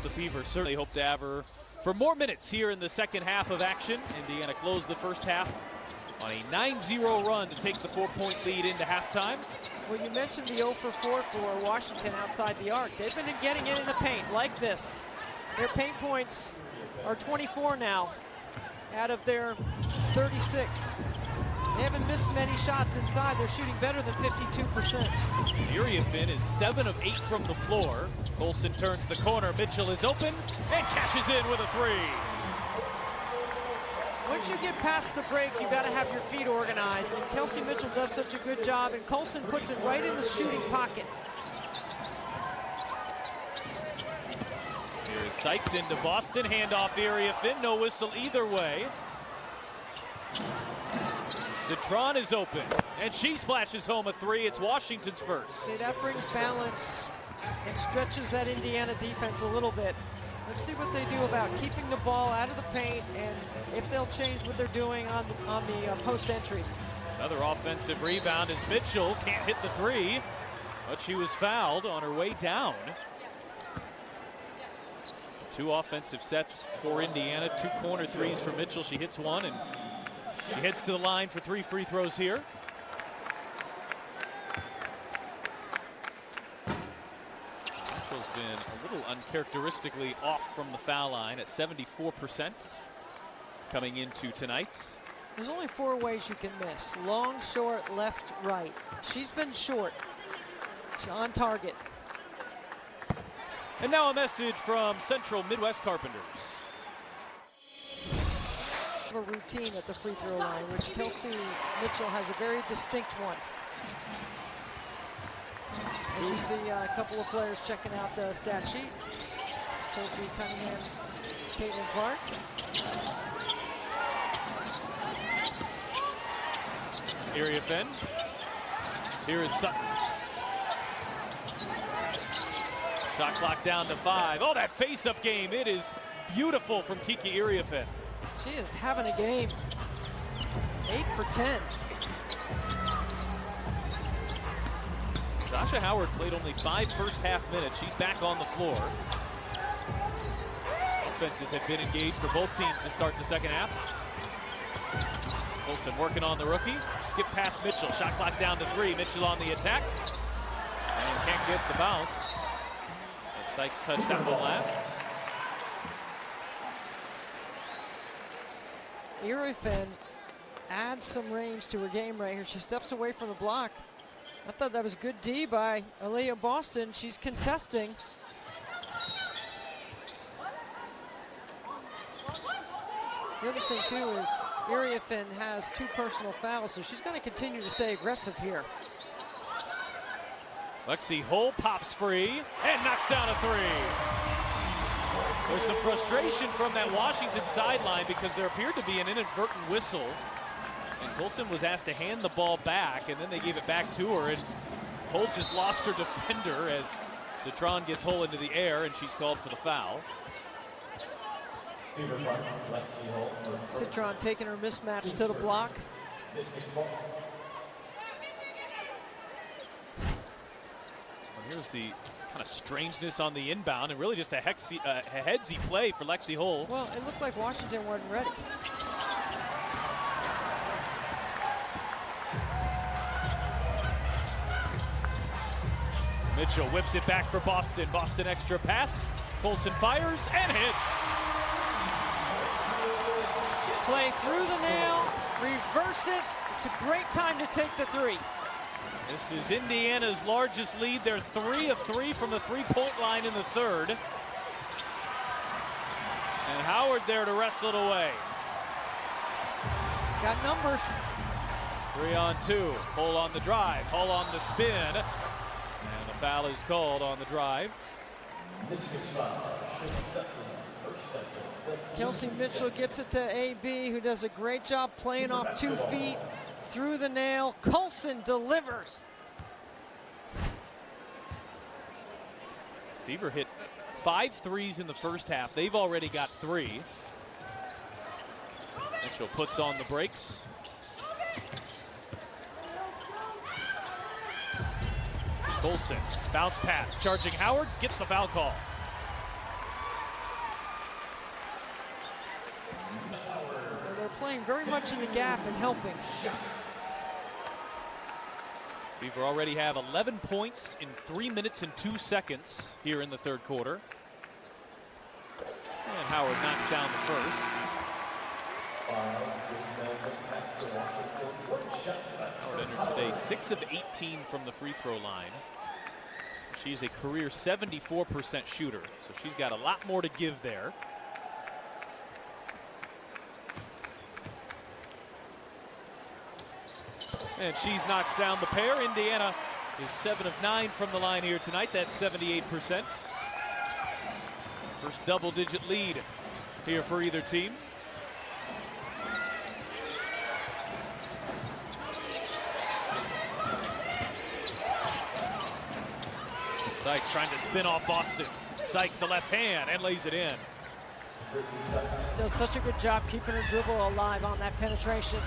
the Fever certainly hope to have her for more minutes here in the second half of action. Indiana closed the first half on a 9-0 run to take the 4-point lead into halftime. Well, you mentioned the 0 for 4 for Washington outside the arc. They've been getting it in the paint like this. Their paint points are 24 now out of their 36. They haven't missed many shots inside. They're shooting better than 52%. Iriafin is 7 of 8 from the floor. Colson turns the corner. Mitchell is open and cashes in with a 3. Once you get past the break, you got to have your feet organized, and Kelsey Mitchell does such a good job, and Colson puts it right in the shooting pocket. Here is Sykes into Boston, handoff Iriafin, no whistle either way. Citron is open, and she splashes home a 3. It's Washington's first. See, that brings balance and stretches that Indiana defense a little bit. Let's see what they do about keeping the ball out of the paint, and if they'll change what they're doing on the post entries. Another offensive rebound as Mitchell can't hit the 3, but she was fouled on her way down. 2 offensive sets for Indiana, 2 corner 3s for Mitchell. She hits 1, and she heads to the line for 3 free throws here. Mitchell's been a little uncharacteristically off from the foul line at 74% coming into tonight. There's only 4 ways you can miss: long, short, left, right. She's been short. She's on target. And now a message from Central Midwest Carpenters. A routine at the free throw line, which Kelsey Mitchell has a very distinct one. As you see a couple of players checking out the stat sheet. Sophie Cunningham, Caitlin Clark. Iriafin. Here is Sutton. Shot clock down to 5. Oh, that face-up game. It is beautiful from Kiki Iriafin. She is having a game. 8 for 10. Sasha Howard played only 5 first half minutes. She's back on the floor. Offenses have been engaged for both teams to start the second half. Wilson working on the rookie. Skip past Mitchell. Shot clock down to 3. Mitchell on the attack. And can't get the bounce. And Sykes touched that one last. Iriafin adds some range to her game right here. She steps away from the block. I thought that was good D by Aaliyah Boston. She's contesting. The other thing too is Iriafin has 2 personal fouls, so she's going to continue to stay aggressive here. Lexi Hull pops free and knocks down a 3. There's some frustration from that Washington sideline because there appeared to be an inadvertent whistle. And Colson was asked to hand the ball back, and then they gave it back to her, and Hull just lost her defender as Citron gets Hull into the air, and she's called for the foul. Citron taking her mismatch to the block. And here's the kind of strangeness on the inbound, and really just a headsy play for Lexi Hull. Well, it looked like Washington wasn't ready. Mitchell whips it back for Boston. Boston extra pass. Colson fires and hits. Play through the nail, reverse it. It's a great time to take the 3. This is Indiana's largest lead. They're 3 of 3 from the 3-point line in the third. And Howard there to wrestle it away. Got numbers. 3 on 2. Hull on the drive. Hull on the spin. And the foul is called on the drive. Kelsey Mitchell gets it to AB, who does a great job playing off 2 feet. Through the nail. Colson delivers. Fever hit 5 threes in the first half. They've already got 3. Mitchell puts on the brakes. Colson, bounce pass, charging Howard, gets the foul call. playing very much in the gap and helping. Fever already have 11 points in 3 minutes and 2 seconds here in the third quarter. And Howard knocks down the first. Howard entered today 6 of 18 from the free throw line. She's a career 74% shooter, so she's got a lot more to give there. And she's knocks down the pair. Indiana is 7 of 9 from the line here tonight. That's 78%. First double-digit lead here for either team. Sykes trying to spin off Boston. Sykes the left hand and lays it in. Does such a good job keeping her dribble alive on that penetration.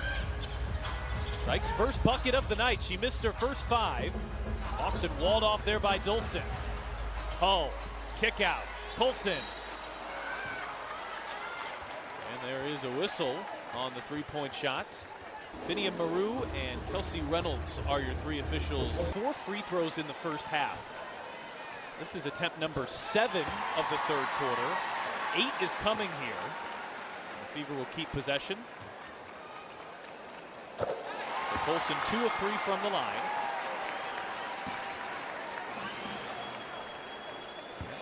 Sykes' first bucket of the night. She missed her first 5. Boston walled off there by Dolson. Hull, kick out. Colson. And there is a whistle on the three-point shot. Finney Maru and Kelsey Reynolds are your 3 officials. 4 free throws in the first half. This is attempt number 7 of the third quarter. 8 is coming here. The Fever will keep possession. Colson 2 of 3 from the line.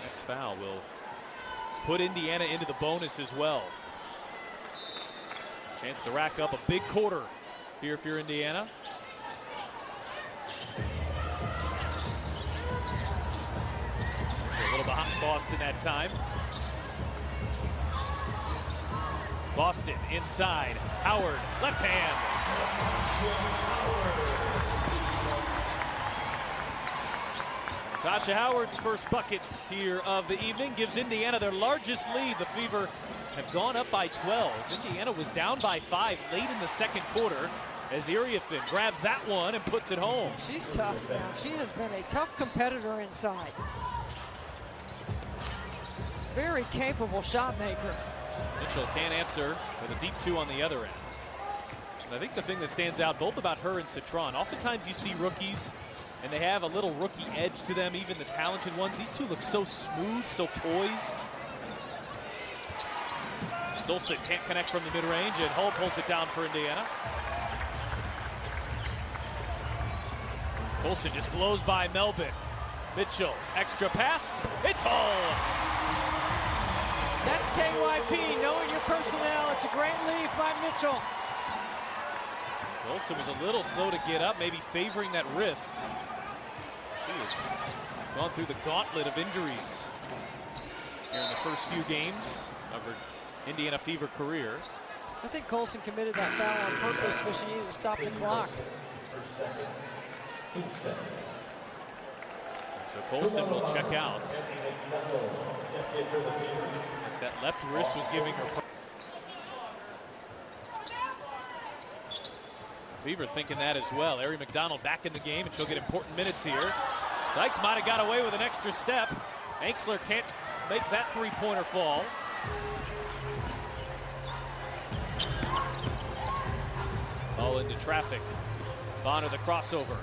Next foul will put Indiana into the bonus as well. Chance to rack up a big quarter here if you're Indiana. A little behind Boston that time. Boston inside. Howard, left hand. Tasha Howard's first buckets here of the evening gives Indiana their largest lead. The Fever have gone up by 12. Indiana was down by 5 late in the second quarter as Iriafin grabs that one and puts it home. She's tough now. She has been a tough competitor inside. Very capable shot maker. Mitchell can't answer with a deep 2 on the other end. And I think the thing that stands out both about her and Citron, oftentimes you see rookies and they have a little rookie edge to them, even the talented ones. These two look so smooth, so poised. Dolson can't connect from the mid-range, and Hull pulls it down for Indiana. Colson just blows by Melbourne. Mitchell, extra pass, it's Hull! That's KYP, knowing your personnel. It's a great lead by Mitchell. Wilson was a little slow to get up, maybe favoring that wrist. She has gone through the gauntlet of injuries here in the first few games of her Indiana Fever career. I think Colson committed that foul on purpose because she needed to stop the clock. So Colson will check out. That left wrist was giving her. Fever thinking that as well. Ari McDonald back in the game, and she'll get important minutes here. Sykes might have got away with an extra step. Anxler can't make that three-pointer fall. All into traffic. Bonner the crossover.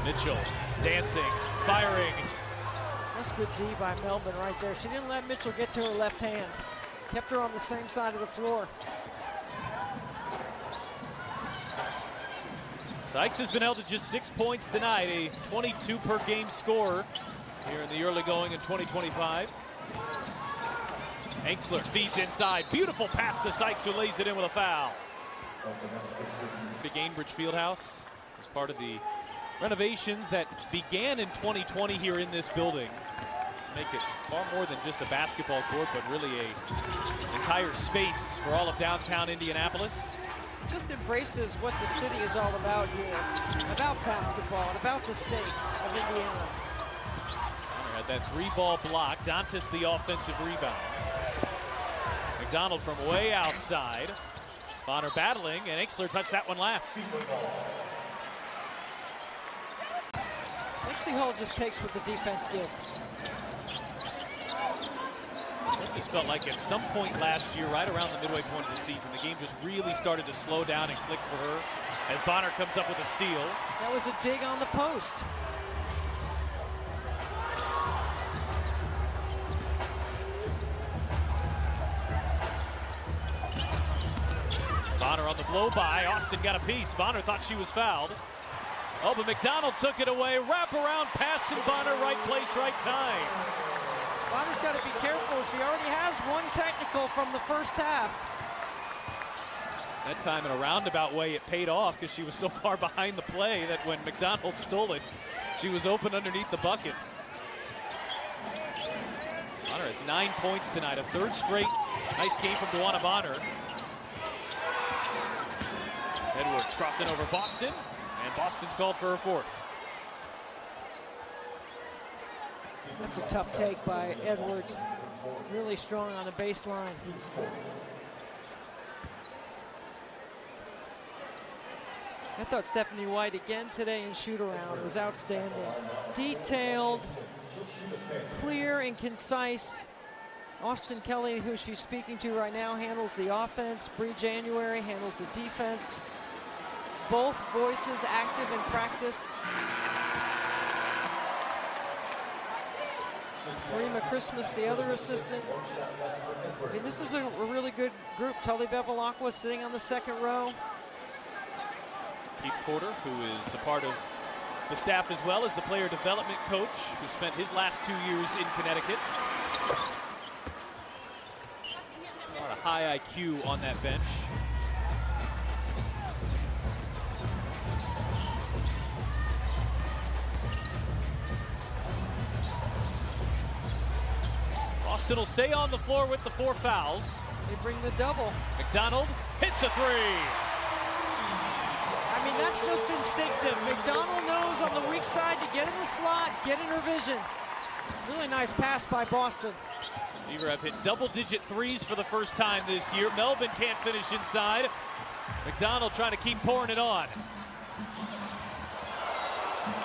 Mitchell dancing, firing. That's good D by Melbourne right there. She didn't let Mitchell get to her left hand. Kept her on the same side of the floor. Sykes has been held to just 6 points tonight, a 22 per game scorer here in the early going in 2025. Anxler feeds inside. Beautiful pass to Sykes, who lays it in with a foul. The Gainbridge Fieldhouse is part of the renovations that began in 2020 here in this building. Make it far more than just a basketball court, but really an entire space for all of downtown Indianapolis. Just embraces what the city is all about here, about basketball and about the state of Indiana. Bonner had that 3-ball block. Dantas the offensive rebound. McDonald from way outside. Bonner battling, and Anxler touched that one last. FC Hull just takes what the defense gives. just felt like at some point last year, right around the midway point of the season, the game just really started to slow down and click for her as Bonner comes up with a steal. That was a dig on the post. Bonner on the blow by. Austin got a piece. Bonner thought she was fouled. Oh, but McDonald took it away. Wrap around pass, and Bonner, right place, right time. Bonner's got to be careful. She already has one technical from the first half. That time in a roundabout way, it paid off because she was so far behind the play that when McDonald stole it, she was open underneath the bucket. Bonner has 9 points tonight, a third straight nice game from Dewana Bonner. Edwards crossing over Boston, and Boston's called for her fourth. That's a tough take by Edwards. Really strong on the baseline. I thought Stephanie White again today in shoot-around was outstanding. Detailed, clear and concise. Austin Kelly, who she's speaking to right now, handles the offense. Bree January handles the defense. Both voices active in practice. Marima Christmas, the other assistant. I mean, this is a really good group. Tully Bevilacqua sitting on the second row. Keith Porter, who is a part of the staff as well as the player development coach, who spent his last 2 years in Connecticut. A lot of high IQ on that bench. Boston will stay on the floor with the 4 fouls. They bring the double. McDonald hits a 3. I mean, that's just instinctive. McDonald knows on the weak side to get in the slot, get in her vision. Really nice pass by Boston. Beaver have hit double-digit threes for the first time this year. Melvin can't finish inside. McDonald trying to keep pouring it on.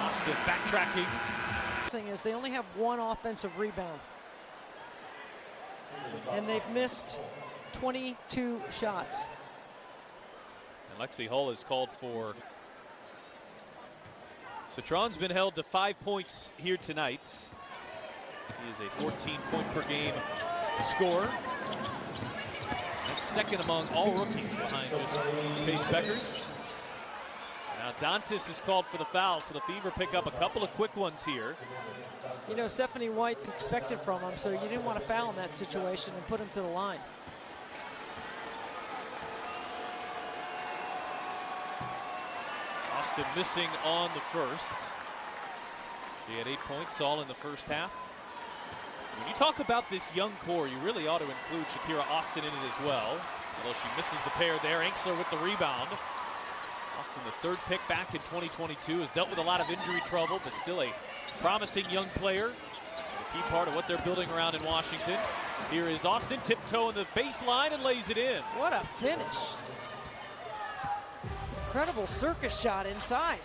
Austin backtracking. The thing is, they only have one offensive rebound. And they've missed 22 shots. And Lexi Hull is called for. Citron's been held to 5 points here tonight. He is a 14-point-per-game scorer. That's second among all rookies behind just Paige Beckers. Now Dantas is called for the foul, so the Fever pick up a couple of quick ones here. You know, Stephanie White's expected from him, so you didn't want to foul in that situation and put him to the line. Austin missing on the first. She had 8 points all in the first half. When you talk about this young core, you really ought to include Shakira Austin in it as well. Although she misses the pair there. Anxler with the rebound. Austin, the third pick back in 2022, has dealt with a lot of injury trouble, but still a promising young player. A key part of what they're building around in Washington. Here is Austin, tiptoeing the baseline and lays it in. What a finish. Incredible circus shot inside.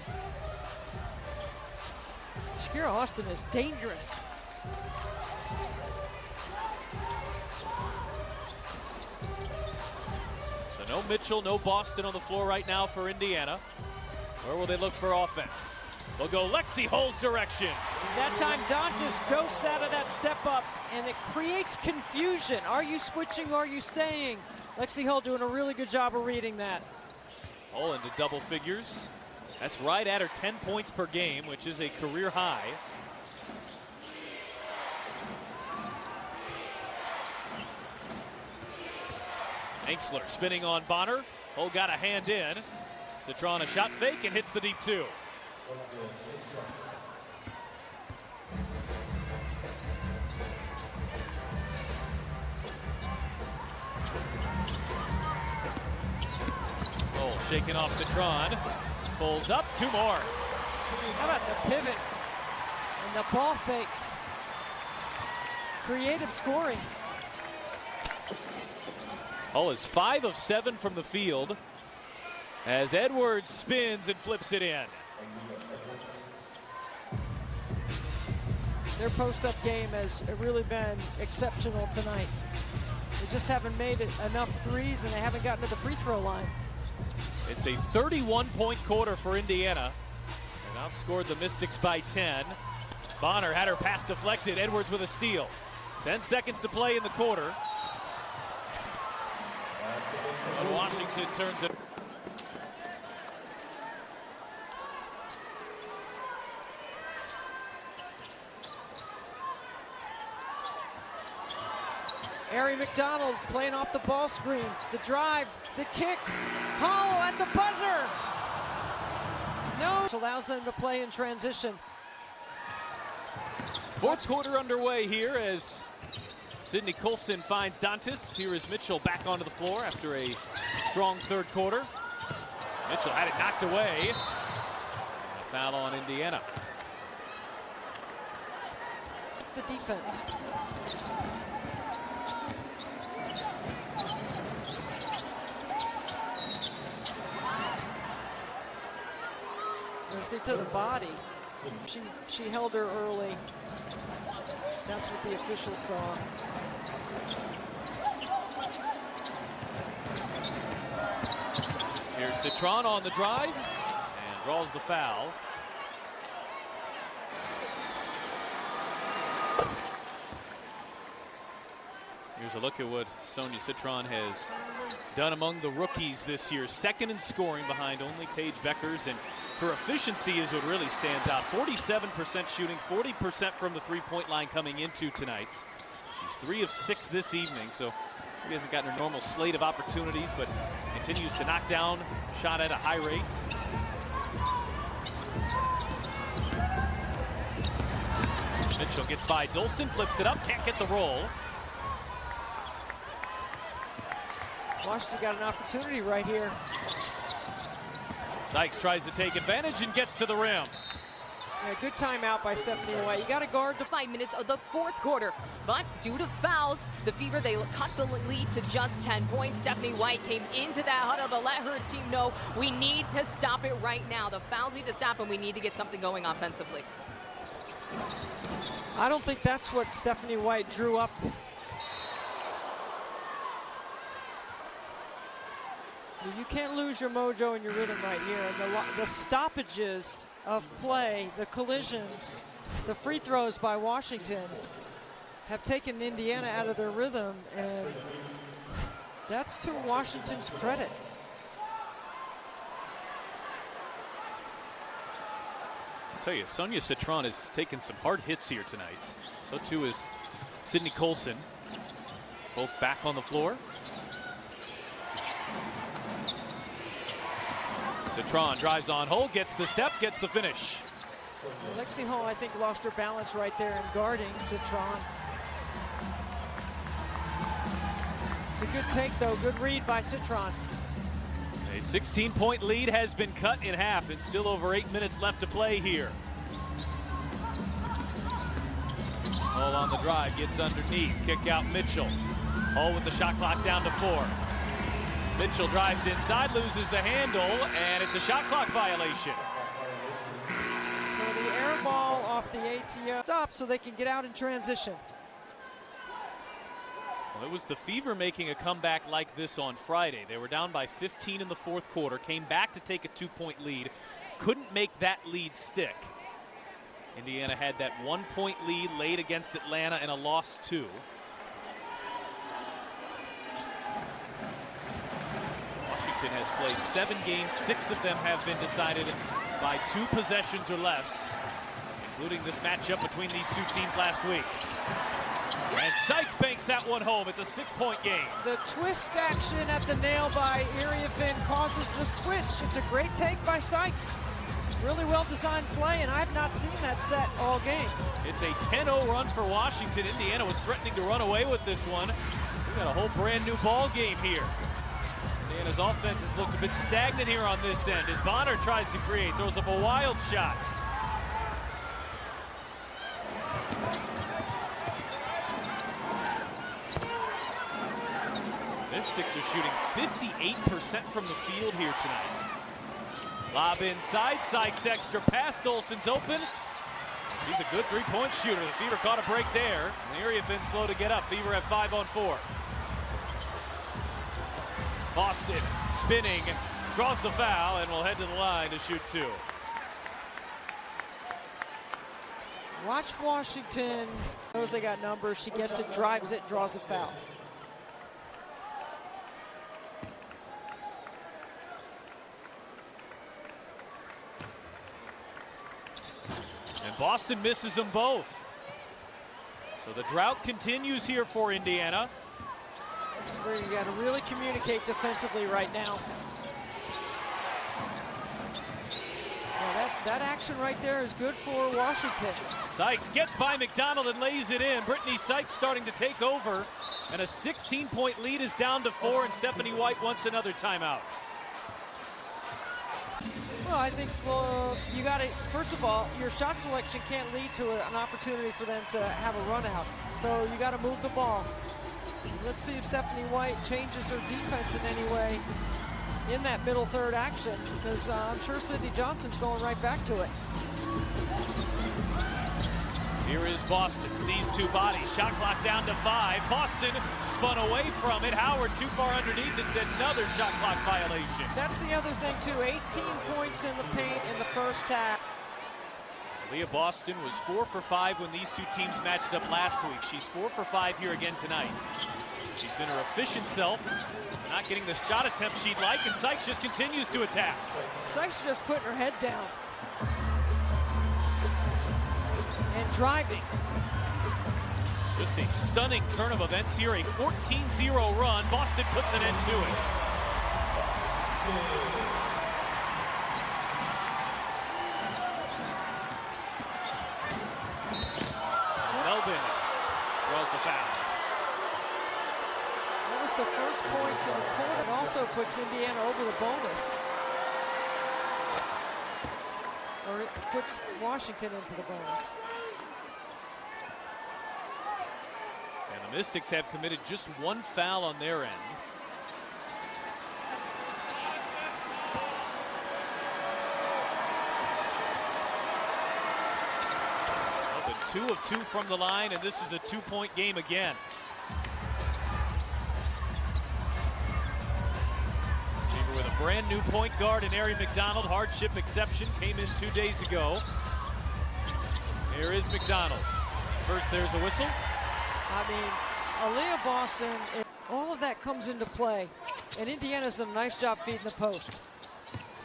Shakira Austin is dangerous. So no Mitchell, no Boston on the floor right now for Indiana. Where will they look for offense? They'll go Lexi Hull's direction. That time Dantas ghosts out of that step up, and it creates confusion. Are you switching or are you staying? Lexi Hull doing a really good job of reading that. Hull into double figures. That's right at her 10 points per game, which is a career high. Anxler spinning on Bonner. Hull got a hand in. Citron a shot fake and hits the deep 2. Hull shaking off Citron. Pulls up, 2 more. How about the pivot and the ball fakes? Creative scoring. Hull is 5 of 7 from the field as Edwards spins and flips it in. Their post-up game has really been exceptional tonight. They just haven't made enough threes, and they haven't gotten to the free throw line. It's a 31-point quarter for Indiana. And outscored the Mystics by 10. Bonner had her pass deflected. Edwards with a steal. 10 seconds to play in the quarter. And Washington turns it. Ari McDonald playing off the ball screen. The drive, the kick, Hall at the buzzer. No, which allows them to play in transition. Fourth quarter underway here as Sydney Colson finds Dantas. Here is Mitchell back onto the floor after a strong third quarter. Mitchell had it knocked away. And a foul on Indiana. The defense. You see to the body. She held her early. That's what the officials saw. Here's Citron on the drive and draws the foul. Here's a look at what Sonia Citron has done among the rookies this year. Second in scoring behind only Paige Beckers, and her efficiency is what really stands out. 47% shooting, 40% from the three-point line coming into tonight. She's 3 of 6 this evening, so she hasn't gotten her normal slate of opportunities, but continues to knock down shot at a high rate. Mitchell gets by Dolson, flips it up, can't get the roll. Washington got an opportunity right here. Sykes tries to take advantage and gets to the rim. Yeah, good timeout by Stephanie White. You got to guard the 5 minutes of the fourth quarter, but due to fouls, the Fever, they cut the lead to just 10 points. Stephanie White came into that huddle to let her team know we need to stop it right now. The fouls need to stop, and we need to get something going offensively. I don't think that's what Stephanie White drew up. You can't lose your mojo and your rhythm right here. And the stoppages of play, the collisions, the free throws by Washington have taken Indiana out of their rhythm, and that's to Washington's credit. I'll tell you, Sonia Citron has taken some hard hits here tonight. So too is Sydney Colson. Both back on the floor. Citron drives on Hull, gets the step, gets the finish. Lexi Hull, I think, lost her balance right there in guarding Citron. It's a good take, though. Good read by Citron. A 16-point lead has been cut in half, and still over 8 minutes left to play here. Hull on the drive, gets underneath, kick out Mitchell. Hull with the shot clock down to 4. Mitchell drives inside, loses the handle, and it's a shot clock violation. So the air ball off the ATO stop so they can get out in transition. Well, it was the Fever making a comeback like this on Friday. They were down by 15 in the fourth quarter, came back to take a 2-point lead, couldn't make that lead stick. Indiana had that 1-point lead late against Atlanta and a loss too. Has played 7 games, 6 of them have been decided by 2 possessions or less, including this matchup between these two teams last week. And Sykes banks that one home. It's a 6-point game. The twist action at the nail by Iriafin causes the switch. It's a great take by Sykes. Really well-designed play, and I've not seen that set all game. It's a 10-0 run for Washington. Indiana was threatening to run away with this one. We got a whole brand new ball game here. Indiana's offense has looked a bit stagnant here on this end as Bonner tries to create, throws up a wild shot. Mystics are shooting 58% from the field here tonight. Lob inside, Sykes extra pass, Dolson's open. She's a good 3-point shooter. The Fever caught a break there. And Iriafin slow to get up. Fever at 5 on 4. Boston spinning, draws the foul, and will head to the line to shoot 2. Watch Washington. Knows they got numbers. She gets it, drives it, draws the foul. And Boston misses them both. So the drought continues here for Indiana. This is where you got to really communicate defensively right now. That action right there is good for Washington. Sykes gets by McDonald and lays it in. Brittany Sykes starting to take over. And a 16-point lead is down to 4, and Stephanie White wants another timeout. Well, I think you got to, first of all, your shot selection can't lead to an opportunity for them to have a run out. So you got to move the ball. Let's see if Stephanie White changes her defense in any way in that middle third action, because I'm sure Sydney Johnson's going right back to it. Here is Boston, sees 2 bodies, shot clock down to 5. Boston spun away from it. Howard too far underneath. It's another shot clock violation. That's the other thing too, 18 points in the paint in the first half. Leah Boston was 4 for 5 when these 2 teams matched up last week. She's 4 for 5 here again tonight. She's been her efficient self, not getting the shot attempt she'd like, and Sykes just continues to attack. Sykes just putting her head down and driving. Just a stunning turn of events here, a 14-0 run. Boston puts an end to it. Melvin draws the foul. That was the first points in the quarter. It also puts Indiana over the bonus. Or it puts Washington into the bonus. And the Mystics have committed just 1 foul on their end. Melvin 2 of 2 from the line, and this is a 2-point game again. With a brand new point guard in Ari McDonald. Hardship exception came in 2 days ago. Here is McDonald. First there's a whistle. I mean, Aaliyah Boston, all of that comes into play. And Indiana's done a nice job feeding the post.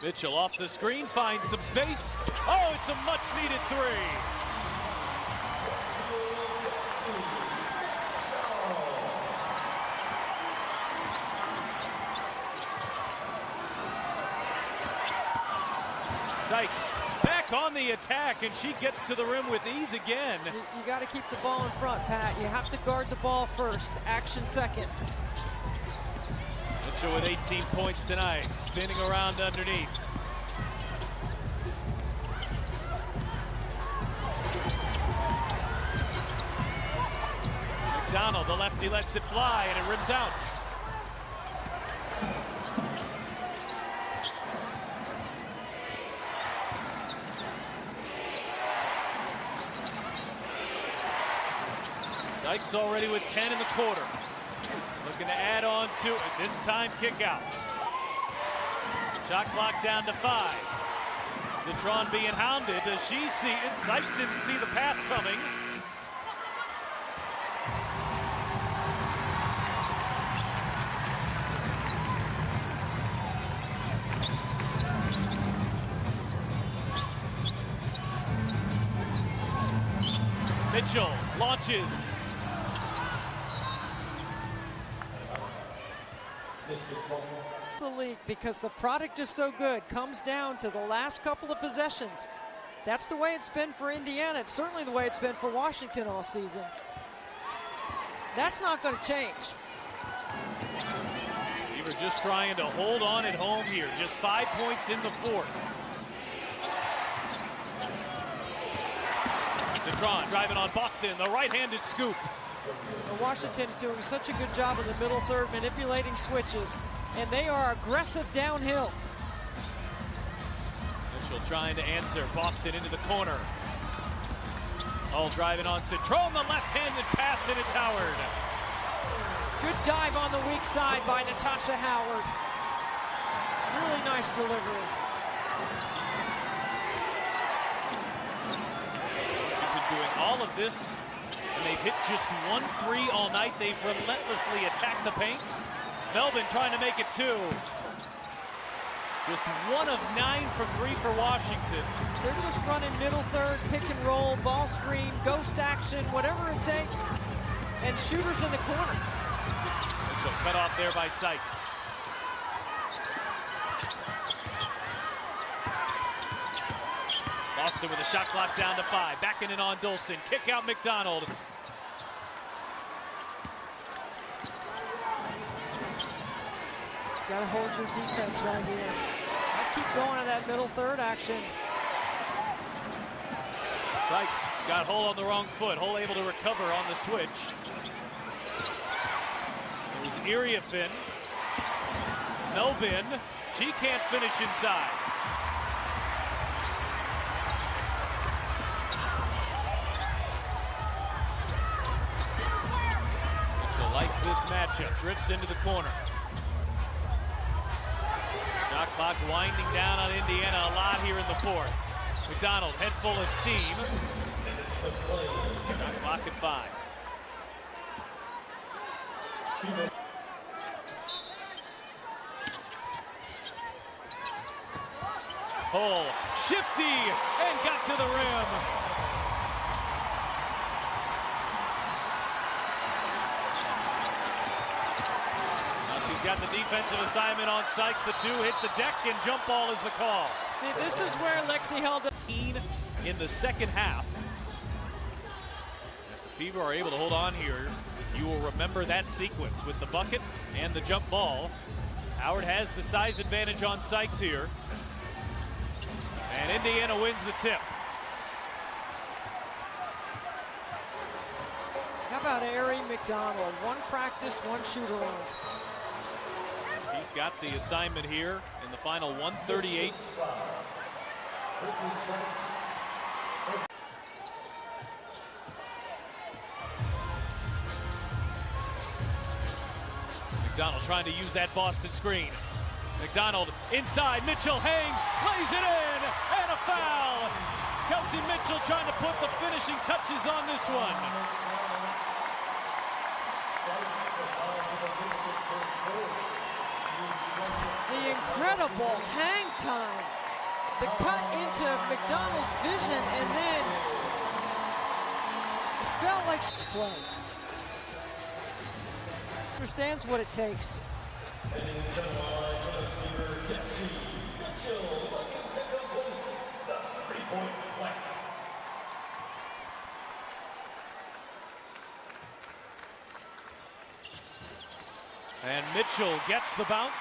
Mitchell off the screen, finds some space. Oh, it's a much needed 3. Sykes back on the attack, and she gets to the rim with ease again. You got to keep the ball in front, Pat. You have to guard the ball first, action second. Mitchell with 18 points tonight, spinning around underneath. McDonald, the lefty, lets it fly, and it rims out. Sykes already with 10 in the quarter. Looking to add on to it. This time kick out. Shot clock down to 5. Citron being hounded. Does she see it? Sykes didn't see the pass coming. Mitchell launches. The league, because the product is so good, comes down to the last couple of possessions. That's the way it's been for Indiana. It's certainly the way it's been for Washington all season. That's not going to change. Weaver just trying to hold on at home here. Just 5 points in the 4th. Citron driving on Boston, the right-handed scoop. Washington is doing such a good job in the middle third, manipulating switches, and they are aggressive downhill. Mitchell trying to answer. Boston into the corner. All driving on Citron, the left-handed pass, and it's Howard. Good dive on the weak side by Natasha Howard. Really nice delivery. She's been doing all of this, and they've hit just 1 3 all night. They've relentlessly attacked the paints. Melbourne trying to make it 2. Just 1 of 9 from 3 for Washington. They're just running middle third, pick and roll, ball screen, ghost action, whatever it takes, and shooters in the corner. Mitchell cut off there by Sykes. Boston with a shot clock down to 5. Backing it on Dolson. Kick out McDonald. Gotta hold your defense right here. I keep going to that middle third action. Sykes got Hull on the wrong foot. Hull able to recover on the switch. It was Iriafin. Melvin. She can't finish inside. Mitchell likes this matchup. Drifts into the corner. Shot clock winding down on Indiana a lot here in the 4th. McDonald, head full of steam. Shot clock at 5. Hull, shifty, and got to the rim. She's got the defensive assignment on Sykes. The 2 hit the deck, and jump ball is the call. See, this is where Lexi held it. In the second half. If the Fever are able to hold on here, you will remember that sequence with the bucket and the jump ball. Howard has the size advantage on Sykes here. And Indiana wins the tip. How about Ari McDonald? 1 practice, 1 shoot around. He's got the assignment here in the final 138. McDonald trying to use that Boston screen. McDonald inside, Mitchell hangs, lays it in, and a foul. Kelsey Mitchell trying to put the finishing touches on this one. The incredible hang time. The cut into McDonald's vision, and then it felt like play. Understands what it takes. And Mitchell gets the bounce.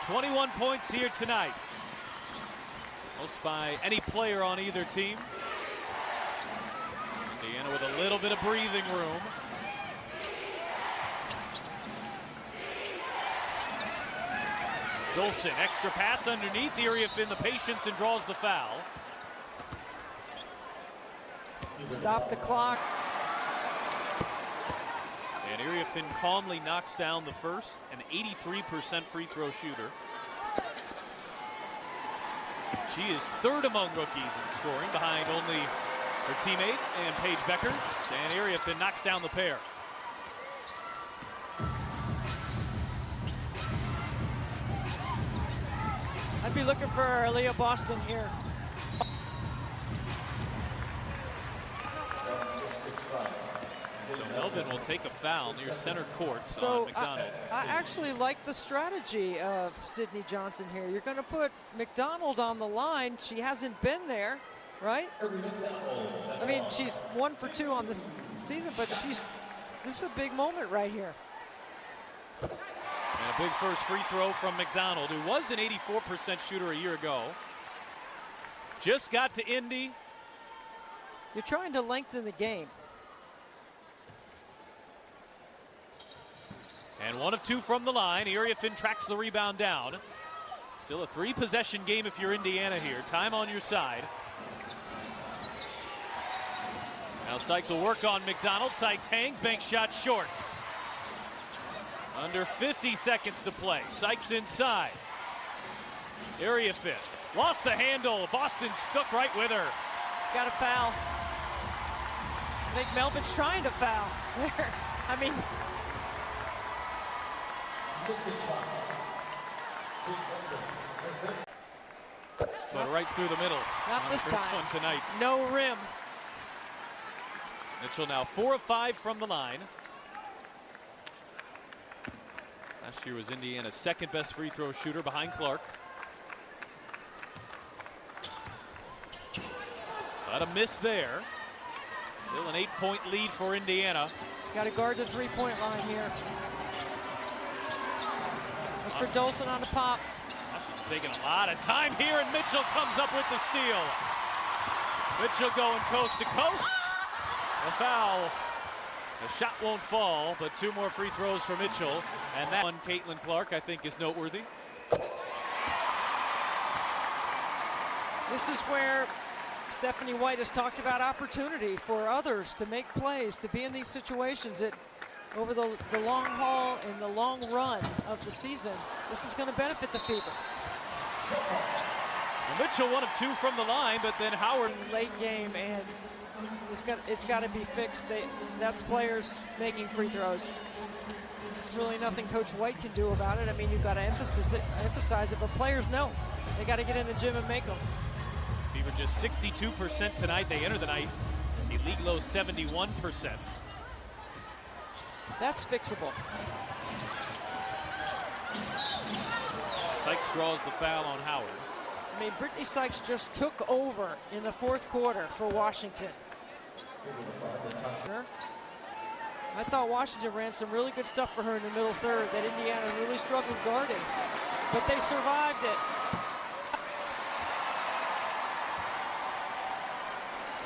21 points here tonight. Most by any player on either team. Indiana with a little bit of breathing room. Dolson, extra pass underneath. Iriafin the patience and draws the foul. Stop the clock. And Iriafin calmly knocks down the first, an 83% free throw shooter. She is 3rd among rookies in scoring, behind only her teammate and Paige Beckers. And Iriafin knocks down the pair. I'd be looking for Aaliyah Boston here. So Melvin will take a foul near center court So on McDonald. I actually like the strategy of Sydney Johnson here. You're going to put McDonald on the line. She hasn't been there, right? I mean, she's 1 for 2 on this season, but this is a big moment right here. And a big first free throw from McDonald, who was an 84% shooter a year ago. Just got to Indy. You're trying to lengthen the game. And 1 of 2 from the line. Iriafin tracks the rebound down. Still a 3-possession game if you're Indiana here. Time on your side. Now Sykes will work on McDonald. Sykes hangs, bank shot short. Under 50 seconds to play. Sykes inside. Area fit. Lost the handle. Boston stuck right with her. Got a foul. I think Melbourne's trying to foul. I mean, but right through the middle. not this First time. one tonight. No rim. Mitchell now 4 of 5 from the line. Last year was Indiana's second best free throw shooter behind Clark. But a miss there. Still an 8-point lead for Indiana. Got to guard the three-point line here. Look for Dolson on the pop. Washington taking a lot of time here, and Mitchell comes up with the steal. Mitchell going coast to coast. The foul. The shot won't fall, but 2 more free throws for Mitchell. And that one, Caitlin Clark, I think is noteworthy. This is where Stephanie White has talked about opportunity for others to make plays, to be in these situations that over the long haul and the long run of the season, this is going to benefit the Fever. Well, Mitchell 1 of 2 from the line, but then Howard. Late game, and it's got to be fixed. That's players making free throws. It's really nothing Coach White can do about it. I mean, you've got to emphasize it, but players know. They got to get in the gym and make them. Fever just 62% tonight. They enter the night a league low 71%. That's fixable. Sykes draws the foul on Howard. I mean, Brittany Sykes just took over in the 4th quarter for Washington. I thought Washington ran some really good stuff for her in the middle third that Indiana really struggled guarding, but they survived it.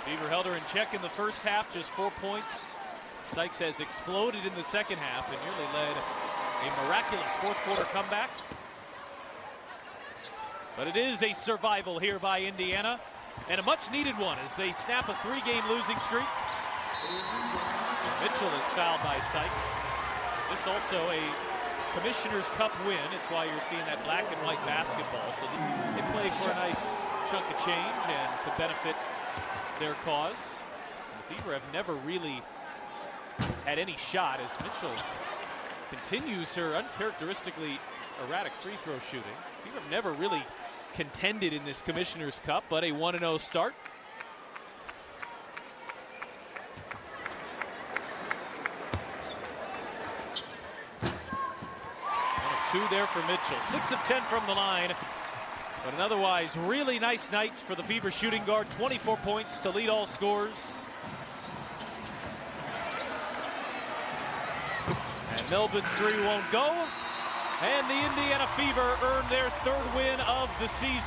Fever held her in check in the first half, just 4 points. Sykes has exploded in the second half and nearly led a miraculous 4th quarter comeback. But it is a survival here by Indiana, and a much needed one as they snap a 3-game losing streak. Mitchell is fouled by Sykes. This also a Commissioner's Cup win. It's why you're seeing that black and white basketball. So they play for a nice chunk of change and to benefit their cause. The Fever have never really had any shot as Mitchell continues her uncharacteristically erratic free throw shooting. Fever have never really contended in this Commissioner's Cup, but a 1-0 start. 1 of 2 there for Mitchell. 6 of 10 from the line. But an otherwise really nice night for the Fever shooting guard. 24 points to lead all scores. And Melbourne's 3 won't go. And the Indiana Fever earn their 3rd win of the season.